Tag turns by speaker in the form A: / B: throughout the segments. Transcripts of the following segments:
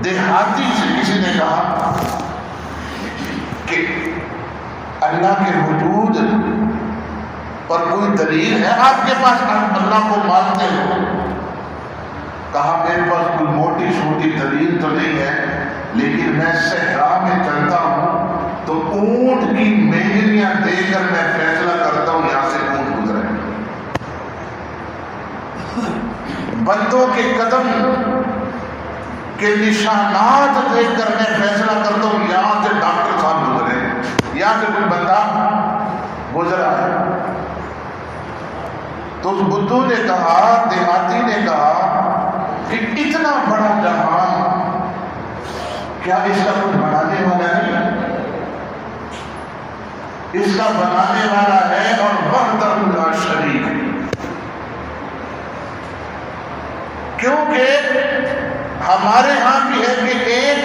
A: دیہاتی سے کسی نے کہا کہ اللہ کے وجود پر کوئی دلیل ہے آپ کے پاس، آپ اللہ کو مانتے ہو؟ کہا میرے پاس کوئی موٹی چھوٹی دلیل تو نہیں ہے، لیکن میں صحرا میں چلتا ہوں تو اونٹ کی مہریاں دے کر میں فیصلہ کرتا ہوں یہاں سے اونٹ گزرے، بندوں کے قدم کے نشانات دیکھ کر میں فیصلہ کرتا ہوں یہاں سے ڈاکٹر صاحب گزرے، یہاں سے کوئی بندہ گزرا ہے۔ تو بدھو نے کہا، دیہاتی نے کہا کہ اتنا بڑا جہان کیا اس کا کچھ بنانے والا نہیں؟ اس کا بنانے والا ہے اور وحدہ لا شریک ہے، کیونکہ ہمارے ہاں بھی ہے کہ ایک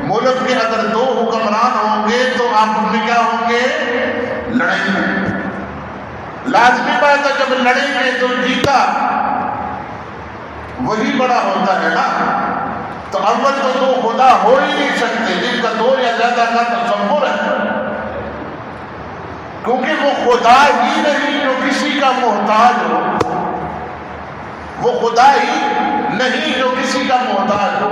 A: ملک کے اگر دو حکمران ہوں گے تو آپ ان میں کیا ہوں گے؟ لڑیں گے، لازمی بات ہے جب لڑیں گے تو جیتا وہی بڑا ہوتا ہے نا۔ تو اول تو دو خدا ہو ہی نہیں سکتے جن کا دو یا زیادہ کا تصور ہے، کیونکہ وہ خدا ہی نہیں جو کسی کا محتاج ہو، وہ خدا ہی نہیں جو کسی کا محتاج ہو۔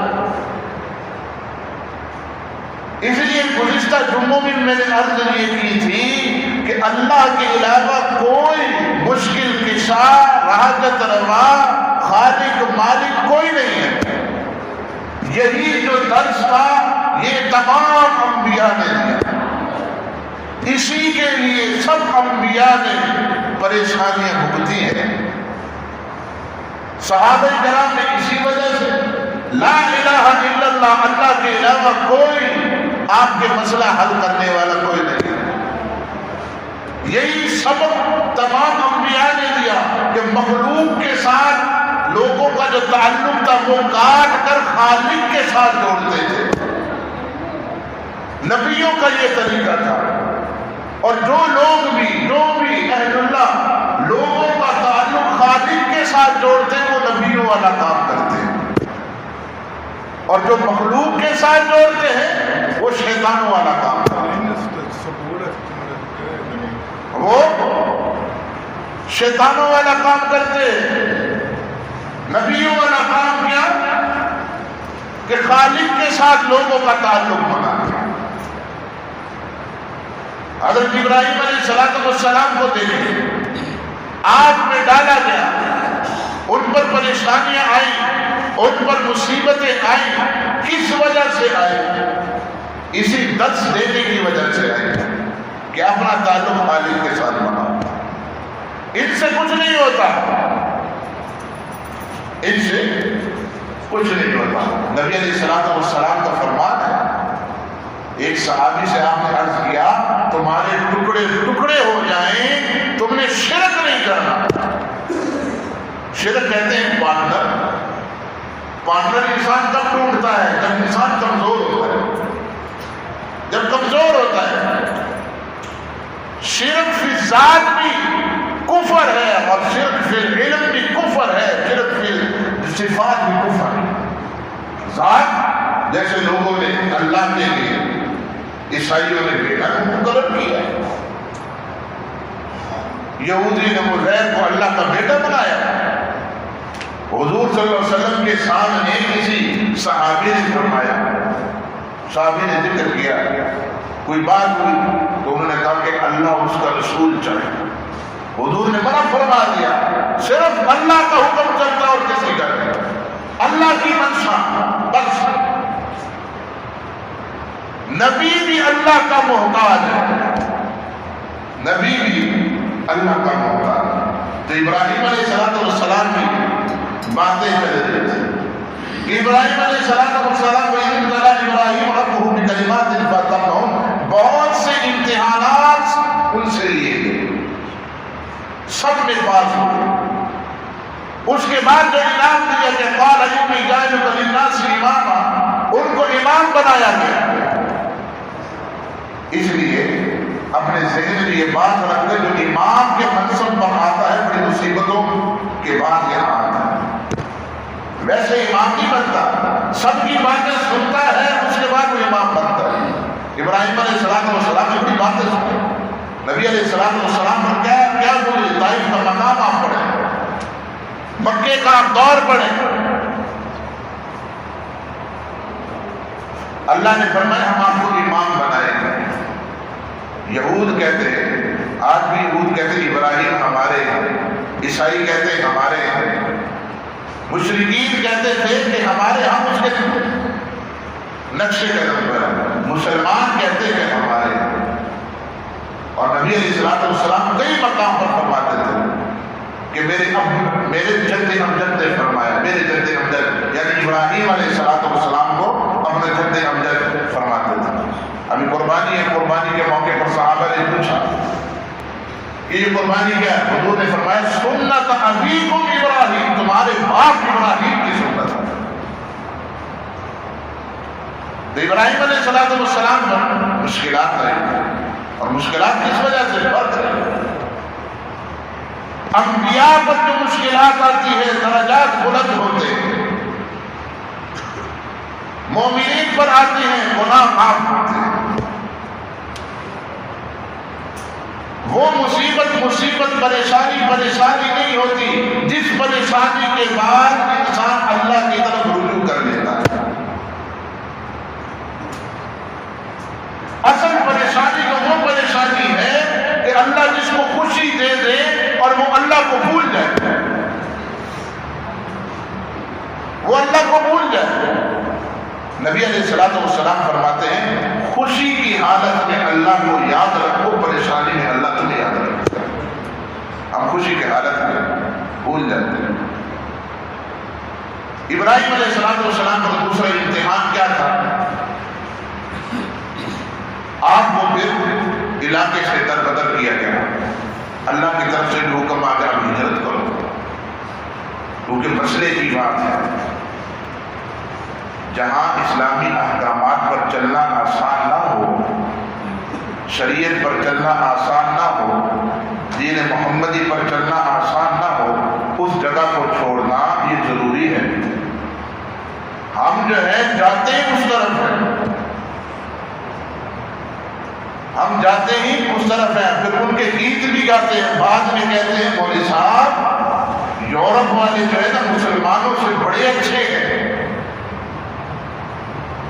A: اس لیے گزشتہ جمعوں میں میں نے عرض یہ کی تھی کہ اللہ کے علاوہ کوئی مشکل کشا، راحت روا، خالق مالک کوئی نہیں ہے۔ یہی جو درس تھا یہ تمام انبیاء نے دیا، اسی کے لیے سب انبیاء نے پریشانیاں بھگتی ہیں۔ صحابہ کرام نے اسی وجہ سے لا الہ الا اللہ، اللہ کے علاوہ کوئی آپ کے مسئلہ حل کرنے والا کوئی نہیں، یہی سبق تمام انبیاء نے دیا کہ مخلوق کے ساتھ لوگوں کا جو تعلق تھا وہ کاٹ کر خالق کے ساتھ جوڑتے تھے۔ نبیوں کا یہ طریقہ تھا، اور جو بھی اہل اللہ لوگوں کا تعلق خالق کے ساتھ جوڑتے وہ نبیوں والا کام کرتے ہیں، اور جو مخلوق کے ساتھ جوڑتے ہیں وہ شیطانوں والا کام کرتے ہیں، وہ شیطانوں والا کام کرتے ہیں۔ نبیوں والا کام کیا کہ خالق کے ساتھ لوگوں کا تعلق بنانا۔ حضرت ابراہیم علیہ السلام کو دیکھیں، آگ میں ڈالا گیا، ان پر پریشانیاں آئیں، ان پر مصیبتیں آئیں، کس وجہ سے آئیں؟ اسی درس دینے کی وجہ سے آئیں کہ اپنا تعلق خالق کے ساتھ بناؤ۔ ان سے کچھ نہیں ہوتا، ان سے کچھ نہیں ہوتا۔ نبی علیہ السلام کا فرمان ہے، ایک صحابی سے آپ نے عرض کیا تمہارے ٹکڑے ٹکڑے ہو جائیں، تم نے شرک نہیں کرنا۔ شرک کہتے ہیں پارٹنر انسان کب ڈھونڈتا ہے؟ جب انسان کمزور ہوتا ہے، جب کمزور ہوتا ہے۔ شرک فی ذات بھی کفر ہے، اور شرک فی علم بھی کفر ہے، شرک فی صفات بھی کفر ہے۔ ذات جیسے لوگوں نے اللہ کے لیے، عیسائیوں نے بیٹا کو مقرر کیا، یہودی نے عزیر کو اللہ کا بیٹا بنایا۔ حضور صلی اللہ علیہ وسلم کے سامنے کسی صحابی نے فرمایا، صحابی نے ذکر کیا، کوئی بات ہوئی تو انہوں نے کہا کہ اللہ اس کا رسول چاہے۔ حضور نے منع فرما دیا، صرف اللہ کا حکم چلتا اور کسی کا نہیں، اللہ کی منشا بس۔ نبی بھی اللہ کا محتاج ہے، نبی بھی اللہ کا محتاج ہے۔ تو ابراہیم علیہ السلام کی باتیں چل رہی تھی۔ ابراہیم علیہ السلام کو ابراہیم ربہ بکلمات فاتمہم، بہت سے امتحانات ان سے لیے گئے، سب میں پاس ہوئے۔ اس کے بعد جو انعام دیا کہ قال انی جاعلک للناس اماما، ان کو امام بنایا گیا۔ اس لیے اپنے ذہن میں یہ بات رکھ لیں، جو امام کے منصب پر آتا ہے بڑی مصیبتوں کے بعد یہاں آتا ہے۔ ویسے امام نہیں بنتا، سب کی باتیں سنتا علیہ السلام پر کیا بولے؟ طائف کا مقام آپ پڑھیں، مکے کا آپ دور پڑھیں۔ اللہ نے فرمایا ہم آپ کو امام بنائیں گے۔ یہود کہتے ہیں، آج بھی یہود کہتے ہیں ابراہیم ہمارے ہیں، عیسائی کہتے ہیں ہمارے ہیں، مشرکین کہتے تھے کہ ہمارے ہم اس کے نقش قدم پر، مسلمان کہتے ہیں ہمارے ہیں۔ اور نبی علیہ السلام کئی مقام پر فرماتے تھے کہ میرے جد امجد نے فرمایا، میرے جد امجد یعنی ابراہیم علیہ السلام کو اپنے جد امجد فرماتے تھے۔ ابھی قربانی ہے، قربانی کے موقع پر صحابہ نے پوچھا کہ یہ قربانی کیا ہے؟ حضور نے فرمایا سنت ابیکم ابراہیم، تمہارے باپ ابراہیم کی سنت ہے۔ تو ابراہیم علیہ السلام پر مشکلات رہی، اور مشکلات کس وجہ سے؟ فرق رہی۔ انبیاء پر جو مشکلات آتی ہے درجات بلند ہوتے ہیں، مومنین پر آتے ہیں گناہ معاف ہوتے ہیں۔ وہ مصیبت پریشانی نہیں ہوتی جس پریشانی کے بعد انسان اللہ کی طرف رجوع کر لیتا ہے۔ اصل پریشانی تو وہ پریشانی ہے کہ اللہ جس کو خوشی دے دے اور وہ اللہ کو بھول جائے، وہ اللہ کو بھول جائے۔ نبی علیہ السلام فرماتے ہیں خوشی کی حالت میں اللہ کو یاد رکھو، پریشانی میں اللہ تمہیں یاد رکھو۔ ہم خوشی کی حالت میں بھول جاتے ہیں۔ ابراہیم علیہ السلام کا دوسرا امتحان کیا تھا؟ آپ کو پھر علاقے سے در بدر کیا گیا، اللہ کی طرف سے حکم آ گیا ہجرت کرو، کیونکہ مسئلے کی بات ہے۔ جہاں اسلامی احکامات پر چلنا آسان نہ ہو، شریعت پر چلنا آسان نہ ہو، دین محمدی پر چلنا آسان نہ ہو، اس جگہ کو چھوڑنا یہ ضروری ہے۔ ہم جو ہے جاتے ہی اس طرف ہیں، ہم جاتے ہی اس طرف ہیں، پھر ان کے گیت بھی گاتے ہیں، بعد میں کہتے ہیں مولوی صاحب یورپ والے جو ہے نا مسلمانوں سے بڑے اچھے ہیں،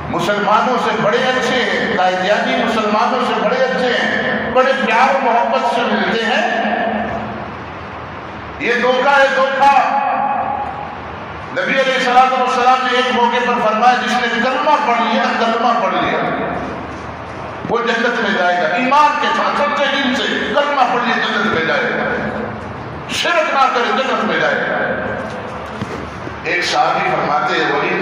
A: مسلمانوں سے بڑے اچھے ہیں، قائدیانی مسلمانوں سے بڑے اچھے ہیں، بڑے پیار و محبت سے ملتے ہیں۔ یہ دھوکہ ہے، دھوکہ۔ نبی علیہ السلام نے ایک موقع پر فرمایا جس نے کلمہ پڑھ لیا، کلمہ پڑھ لیا وہ جنت میں جائے گا، ایمان کے ساتھ سچے دل سے کلمہ پڑھ لیا جنت میں جائے گا، شرک نہ کرے جنت میں جائے گا۔ ایک صحابی فرماتے ہیں وَإِنْ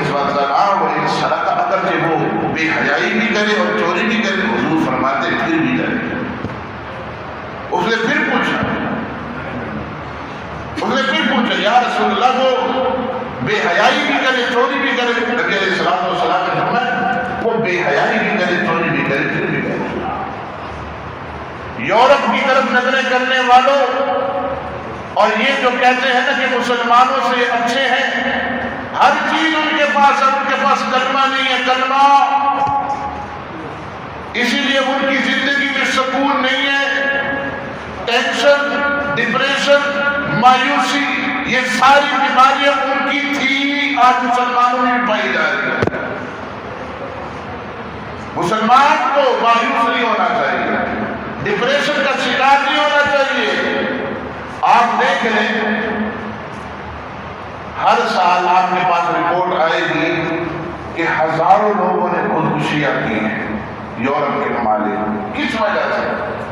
A: سَرَقَ، اگر کہ وہ بے حیائی بھی کرے اور چوری بھی کرے، حضور فرماتے ہیں پھر بھی جائے گا۔ اس نے پھر پوچھا یا رسول اللہ وہ بے حیائی بھی کرے چوری بھی کرے؟ نبی علیہ السلام نے فرمایا وہ بے حیائی بھی کرے چوری بھی کرے پھر بھی کرے۔ یورپ کی طرف نظریں کرنے والوں اور یہ جو کہتے ہیں نا کہ مسلمانوں سے اچھے ہیں، ہر چیز ان کے پاس ہے، ان کے پاس کلمہ نہیں ہے، کلمہ، اسی لیے ان کی زندگی میں سکون نہیں ہے، ٹینشن، ڈپریشن، مایوسی، یہ ساری بیماریاں ان کی تھی، آج مسلمانوں میں پائی جا رہی ہے۔ مسلمان کو مایوس نہیں ہونا چاہیے، ڈپریشن کا شکار نہیں ہونا چاہیے۔ آپ دیکھ لیں ہر سال آپ کے پاس رپورٹ آئے گی کہ ہزاروں لوگوں نے خودکشیاں کی ہیں یورپ کے ممالک۔ کس وجہ سے؟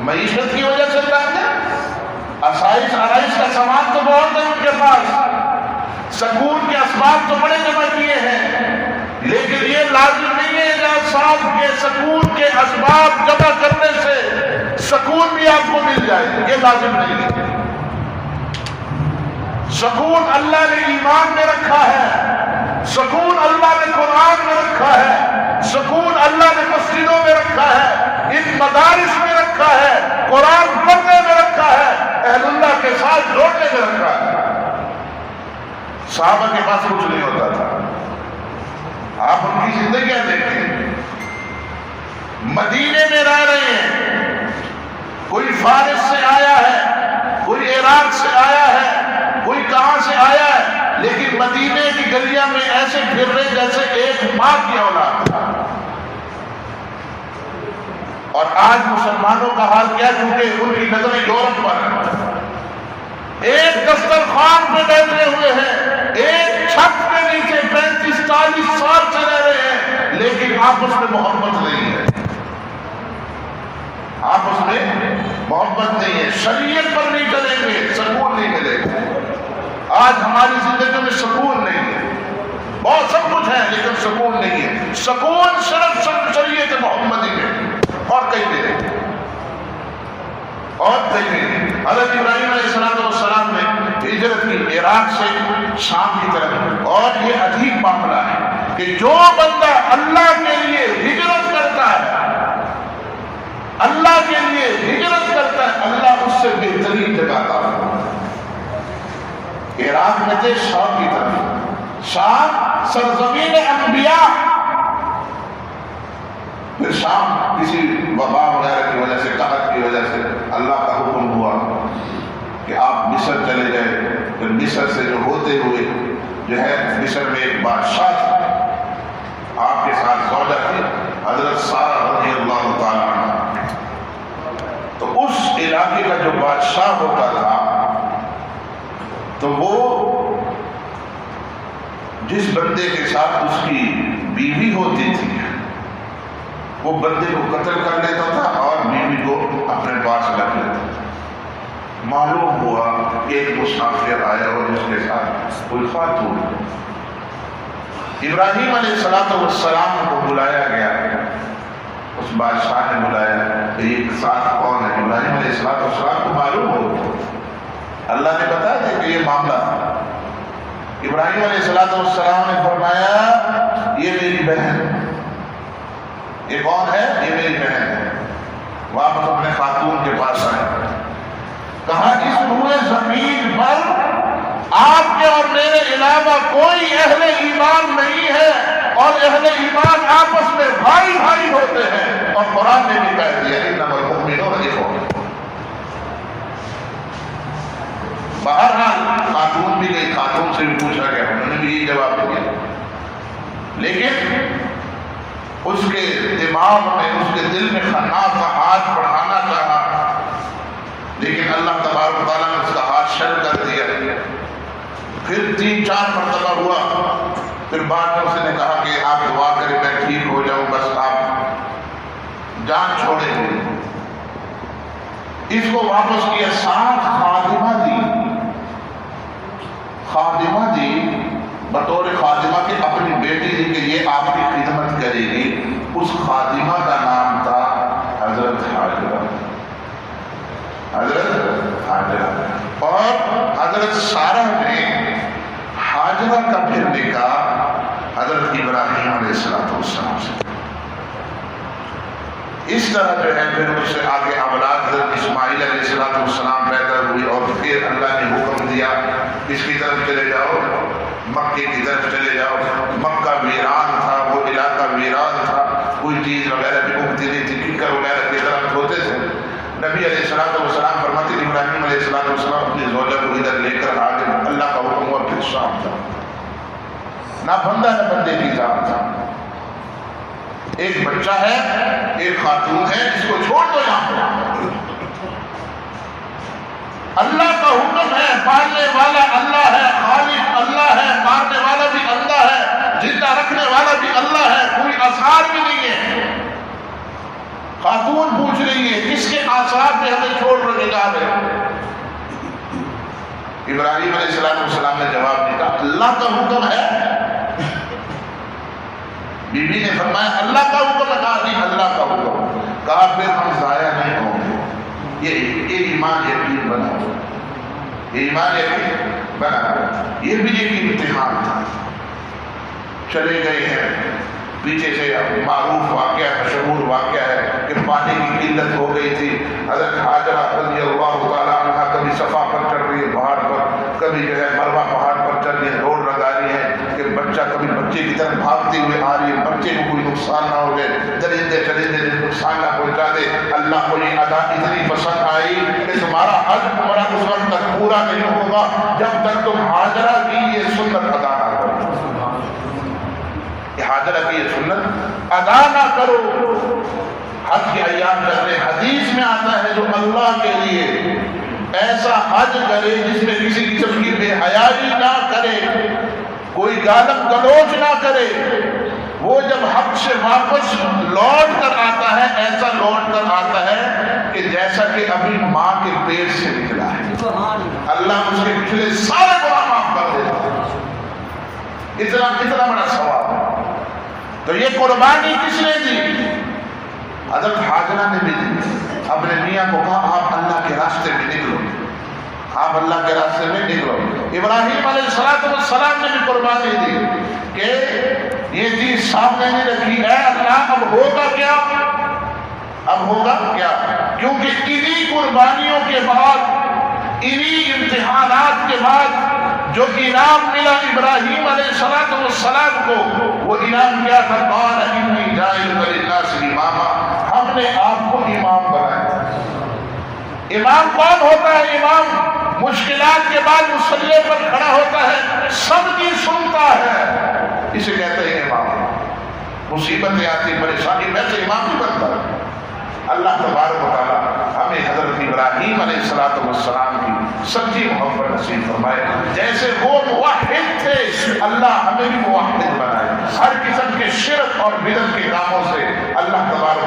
A: معیشت کی وجہ سے ہے، آسائش آرائش کا سامان تو بہت ہے ان کے پاس، سکون کے اسباب تو بڑے جمع کیے ہیں، لیکن یہ لازم نہیں ہے کہ صاحب کے سکون کے اسباب جمع کرنے سے سکون بھی آپ کو مل جائے، یہ لازم نہیں ہے۔ سکون اللہ نے ایمان میں رکھا ہے، سکون اللہ نے قرآن میں رکھا ہے، سکون اللہ نے مسجدوں میں رکھا ہے، ان مدارس میں رکھا ہے، قرآن پڑھنے میں رکھا ہے، اہل اللہ کے ساتھ جوڑنے میں رکھا ہے۔ صحابہ کے پاس کچھ نہیں ہوتا تھا، آپ ان کی زندگیاں دیکھیں، مدینے میں رہ رہے ہیں، کوئی فارس سے آیا ہے، کوئی عراق سے آیا ہے، کوئی کہاں سے آیا ہے، لیکن مدینے کی گلیاں میں ایسے پھر رہے جیسے ایک ماں کی اولاد. اور آج مسلمانوں کا حال کیا؟ کیونکہ ان کی نظریں یورپ پر ہیں. ایک دسترخوان پہ بیٹھے ہوئے ہیں، ایک چھت کے نیچے 35-40 سال سے رہ رہے ہیں، لیکن آپس میں محبت نہیں ہے. آپس میں محبت نہیں ہے. شریعت پر نہیں چلیں گے، سکون نہیں ملے گا. آج ہماری زندگی میں سکون نہیں ہے. بہت سب کچھ ہے لیکن سکون نہیں ہے. سکون صرف شریعت محمدی میں اور کہیں بھی نہیں، اور کہیں بھی نہیں. حضرت ابراہیم علیہ السلام نے ہجرت کی عراق سے شام کی طرف. اور یہ عجیب معاملہ ہے کہ جو بندہ اللہ کے لیے ہجرت کرتا ہے، اللہ کے لیے ہجرت کرتا ہے، اللہ اس سے بہترین جگہ عطا فرماتا ہے. عراق میں تھے شام کی طرف. شام سرزمین انبیاء. پھر شام کسی وبا وغیرہ کی وجہ سے، قحط کی وجہ سے اللہ کا حکم ہوا کہ آپ مصر چلے گئے. پھر مصر سے جو ہوتے ہوئے جو ہے، مصر میں ایک بادشاہ تھا، آپ کے ساتھ زوجہ تھی حضرت سارہ رضی اللہ تعالیٰ عنہ. تو اس علاقے کا جو بادشاہ ہوتا تھا، تو وہ جس بندے کے ساتھ اس کی بیوی ہوتی تھی، وہ بندے کو قتل کر لیتا تھا اور بیوی کو اپنے پاس رکھ لیتا تھا. معلوم ہوا ایک مسافر آیا اور اس کے ساتھ کوئی خاتون. ابراہیم علیہ السلام کو بلایا گیا. اس بادشاہ نے بلایا کہ یہ ساتھ کون ہے؟ ابراہیم علیہ السلام کو معلوم ہو، اللہ نے بتایا تھا کہ یہ معاملہ. ابراہیم علیہ السلام نے فرمایا یہ میری بہن. یہ کون ہے؟ یہ میری بہن ہے. واپس اپنے خاتون کے پاس آئے. کہا اس روئے زمین پر آپ کے اور میرے علاوہ کوئی اہل ایمان نہیں ہے، اور اہل ایمان آپس میں بھائی بھائی ہوتے ہیں. اور قرآن نے بھی کہہ دیا انما المؤمنون اخوہ. بہرحال خاتون بھی گئی، خاتون سے بھی پوچھا گیا، انہوں نے بھی یہی جواب دیا. لیکن اس کے دماغ میں، اس کے دل میں خناس کا ہاتھ بڑھانا چاہا، لیکن اللہ تبارک و تعالیٰ نے اس کا ہاتھ شل کر دیا. پھر 3-4 مرتبہ ہوا. پھر بعد میں اس نے کہا کہ آپ دعا کریں میں ٹھیک ہو جاؤں، بس آپ جان چھوڑیں. اس کو واپس کیا. 7 خادمہ دی بطور خادمہ کی اپنی بیٹی دی کہ یہ آپ کی خدمت کرے گی. اس خادمہ کا نام تھا حضرت حاجرہ. اور حضرت سارہ نے حاجرہ کا پھر نکاح حضرت ابراہیم علیہ السلام سے. اس طرح جو ہے پھر اس سے آگے اولاد حضرت اسماعیل علیہ السلام پیدا ہوئی. اور پھر اللہ نے حکم دیا اس کی طرف چلے جاؤ، مکے کی طرف چلے جاؤ. مکہ ویران تھا، وہ علاقہ ویران تھا، کوئی چیز وغیرہ بھی اگتی نہیں تھی، کیکر وغیرہ کی طرف ہوتے تھے. نبی علیہ السلام فرماتے ابراہیم علیہ السلام اپنی زوجہ کو ادھر لے کر آگے. اللہ کا حکم ہوا پھر شام تھا. نہ بندہ نہ بندے کی ذات تھا. ایک بچہ ہے، ایک خاتون ہے، اس کو چھوڑ دو یہاں پر. اللہ کا حکم ہے، پالنے والا اللہ ہے، خالق اللہ ہے، مارنے والا بھی اللہ ہے، زندہ رکھنے والا بھی اللہ ہے. کوئی آثار بھی نہیں ہے. خاتون پوچھ رہی ہے کس کے آثار پہ ہمیں چھوڑ کر جا رہے ہیں؟ ابراہیم علیہ السلام نے جواب دیا اللہ کا حکم ہے. بی بی نے فرمایا اللہ کا حکم ہے. کہا نہیں اللہ کا حکم. کہا پھر ہم ضائع نہیں ہوں گے. یہ ایمان یقین بنا، یہ ایمان یقین بنا. یہ بھی ایک امتحان تھا. چلے گئے ہیں، پیچھے سے معروف واقعہ، مشہور واقعہ ہے کہ پانی کی قلت ہو گئی تھی. حضرت حاجرہ رضی اللہ تعالیٰ عنہ کبھی صفا پر چڑھ رہی ہے پہاڑ پر، کبھی جو ہے مروہ پہاڑ پر چڑھ رہی ہے، دوڑ لگا رہی ہے کہ بچہ، کبھی بچے کی طرف بھاگتے ہوئے آ رہی ہے، بچے کو کوئی نقصان نہ ہو جائے. درندے چرندے جن کو رسالہ پہنچا دے. اللہ کو یہ ادا اتنی پسند آئی کہ تمہارا حج عمرہ اس وقت تک پورا نہیں ہوگا جب تک تم حاجرہ کی یہ سنت ادا نہ کرو. حاجرہ کی یہ سنت ادا نہ کرو. حج کے ایام کرنے حدیث میں آتا ہے جو اللہ کے لیے ایسا حج کرے جس میں کسی قسم کی بے حیائی نہ کرے, کوئی گالم گلوچ نہ کرے, وہ جب حج سے واپس لوٹ کر آتا ہے ایسا لوٹ کر آتا ہے کہ جیسا کہ ابھی ماں کے پیٹ سے نکلا ہے. اللہ اس کے پچھلے سارے گناہ معاف کر دیتا ہے. اتنا بڑا ثواب ہے. تو یہ قربانی کس نے دی؟ حضرت حاجرہ نے بھی دی. اپنے میاں کو کہا آپ اللہ کے راستے میں نکلو, آپ اللہ کے راستے میں نکلو. ابراہیم علیہ السلام نے بھی قربانی دی کہ یہ چیز سامنے نہیں رکھی, اے اللہ اب ہوگا کیا, اب ہوگا کیا؟ کیونکہ انہی قربانیوں کے بعد, انہی امتحانات کے بعد جو انعام ملا ابراہیم علیہ السلام کو, وہ انعام کیا تھا؟ قال انی جاعلک للناس اماما, ہم نے آپ کو امام بنایا. امام کون ہوتا ہے؟ امام مشکلات کے بعد مصلی پر کھڑا ہوتا ہے, سب کی سنتا ہے, اسے کہتے ہیں امام. مصیبتیں آتی, پریشانی میں سے امام نہیں بنتا. اللہ تبارک و تعالی ہمیں حضرت ابراہیم علیہ السلام کی سچی محبت نصیب فرمائے. جیسے وہ موحد تھے اللہ ہمیں بھی موحد بنائے. ہر قسم کے شرک اور بدعت کے کاموں سے اللہ تبارک